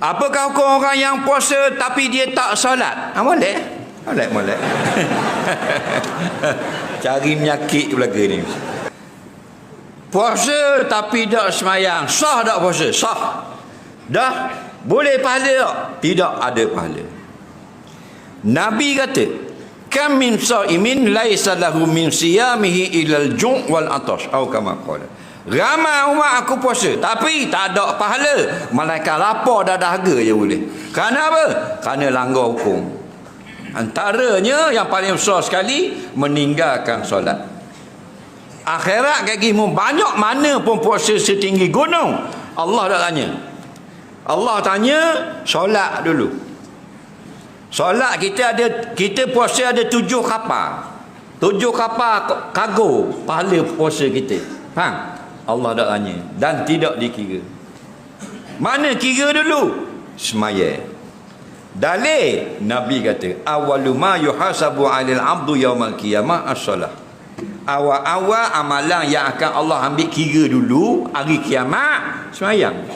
Apakah hukum orang yang puasa tapi dia tak solat? Boleh? Boleh. Cari penyakit belaka ni. Puasa tapi tak semayang, sah tak puasa? Sah. Dah boleh pahala tak? Tidak ada pahala. Nabi kata, kam min shaimin laisa lahu min siyamihi ilal ju' wal atash, atau kama qala. Ramai umat aku puasa tapi tak ada pahala, malaikat lapar dah dahaga je boleh. Kerana apa? Kerana langgar hukum. Antaranya yang paling besar sekali, meninggalkan solat. Akhirat kaki banyak mana pun puasa setinggi gunung, Allah dah tanya. Allah tanya solat dulu. Solat kita puasa ada 7 kapal. 7 kapal kargo pahala puasa kita. Faham? Allah dah tanya dan tidak dikira. Mana kira dulu? Semaya. Dalil Nabi kata, awwalu ma yuhasabu 'alal 'abdu yaumal qiyamah as-salah. Awal-awal amalan yang akan Allah ambil kira dulu hari kiamat, semayang.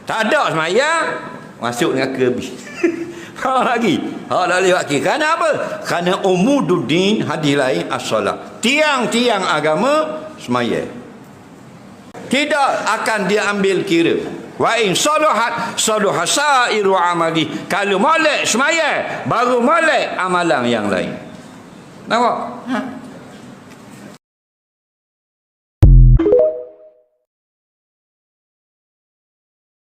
Tak ada semayang, masuk neraka habis. Lagi dah lewat kira. Kerana apa? Kerana umududdin, hadis lain as-salah. Tiang-tiang agama semayang. Tidak akan dia ambil kira. Wa in saluhat sairu amali. Kalau molek semayang, baru molek amalan yang lain. Nampak?